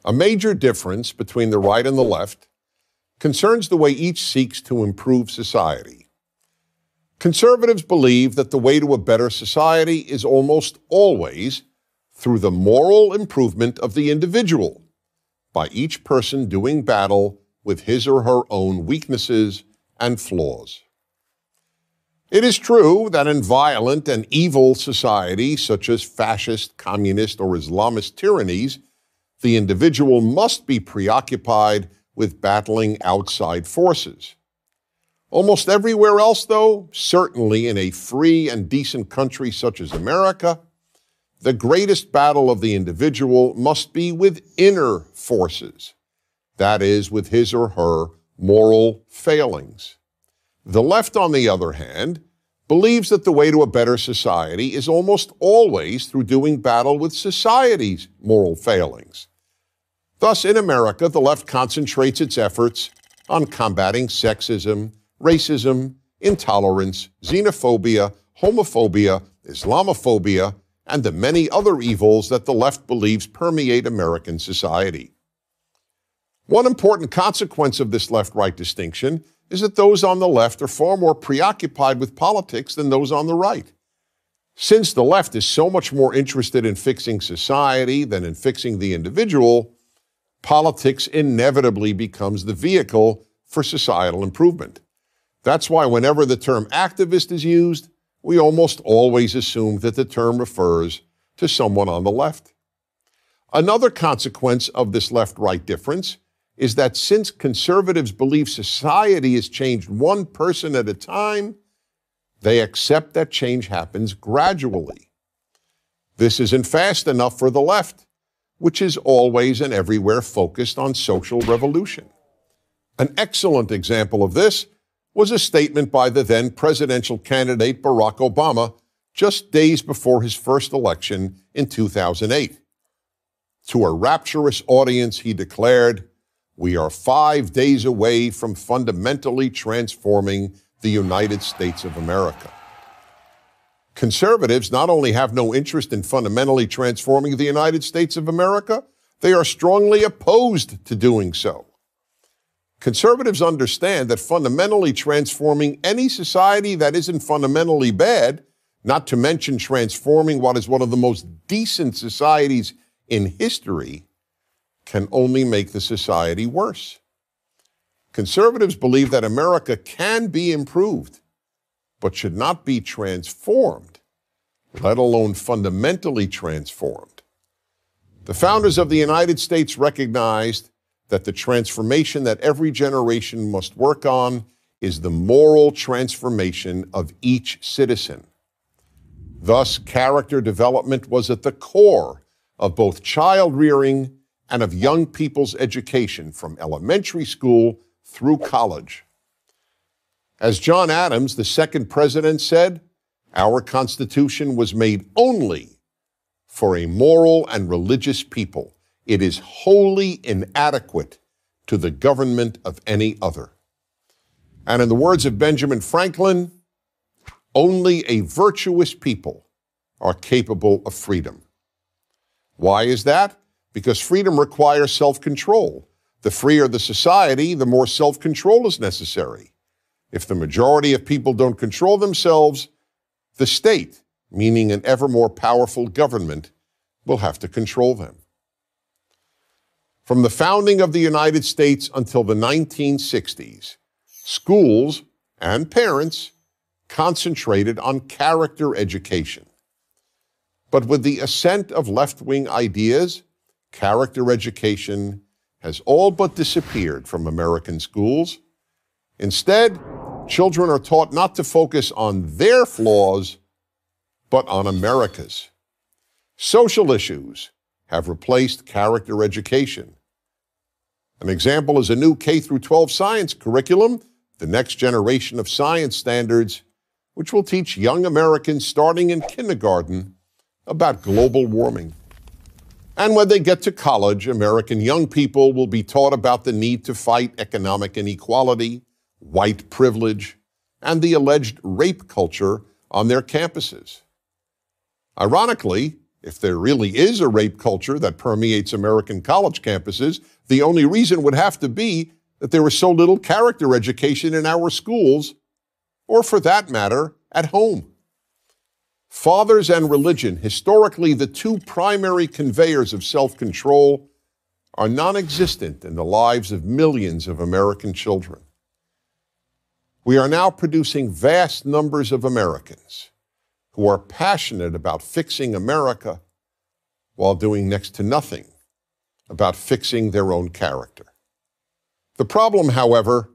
A major difference between the right and the left concerns the way each seeks to improve society. Conservatives believe that the way to a better society is almost always through the moral improvement of the individual, by each person doing battle with his or her own weaknesses and flaws. It is true that in violent and evil societies, such as fascist, communist, or Islamist tyrannies, the individual must be preoccupied with battling outside forces. Almost everywhere else, though, certainly in a free and decent country such as America, the greatest battle of the individual must be with inner forces, that is, with his or her moral failings. The left, on the other hand, believes that the way to a better society is almost always through doing battle with society's moral failings. Thus, in America, the left concentrates its efforts on combating sexism, racism, intolerance, xenophobia, homophobia, Islamophobia, and the many other evils that the left believes permeate American society. One important consequence of this left-right distinction is that those on the left are far more preoccupied with politics than those on the right. Since the left is so much more interested in fixing society than in fixing the individual, politics inevitably becomes the vehicle for societal improvement. That's why whenever the term activist is used, we almost always assume that the term refers to someone on the left. Another consequence of this left-right difference is that since conservatives believe society is changed one person at a time, they accept that change happens gradually. This isn't fast enough for the left, which is always and everywhere focused on social revolution. An excellent example of this was a statement by the then presidential candidate Barack Obama just days before his first election in 2008. To a rapturous audience, he declared, "We are 5 days away from fundamentally transforming the United States of America." Conservatives not only have no interest in fundamentally transforming the United States of America, they are strongly opposed to doing so. Conservatives understand that fundamentally transforming any society that isn't fundamentally bad, not to mention transforming what is one of the most decent societies in history, can only make the society worse. Conservatives believe that America can be improved, but should not be transformed, let alone fundamentally transformed. The founders of the United States recognized that the transformation that every generation must work on is the moral transformation of each citizen. Thus, character development was at the core of both child rearing and of young people's education from elementary school through college. As John Adams, the second president, said, "Our Constitution was made only for a moral and religious people. It is wholly inadequate to the government of any other." And in the words of Benjamin Franklin, only a virtuous people are capable of freedom. Why is that? Because freedom requires self-control. The freer the society, the more self-control is necessary. If the majority of people don't control themselves, the state, meaning an ever more powerful government, will have to control them. From the founding of the United States until the 1960s, schools and parents concentrated on character education. But with the ascent of left-wing ideas, character education has all but disappeared from American schools. Instead, children are taught not to focus on their flaws, but on America's. Social issues have replaced character education. An example is a new K-12 science curriculum, the next generation of science standards, which will teach young Americans starting in kindergarten about global warming. And when they get to college, American young people will be taught about the need to fight economic inequality, white privilege, and the alleged rape culture on their campuses. Ironically, If there really is a rape culture that permeates American college campuses, the only reason would have to be that there is so little character education in our schools, or for that matter, at home. Fathers and religion, historically the two primary conveyors of self-control, are non-existent in the lives of millions of American children. We are now producing vast numbers of Americans who are passionate about fixing America while doing next to nothing about fixing their own character. The problem, however,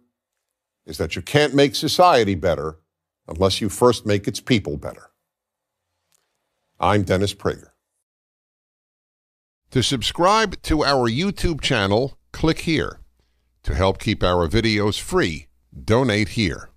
is that you can't make society better unless you first make its people better. I'm Dennis Prager. To subscribe to our YouTube channel, click here. To help keep our videos free, donate here.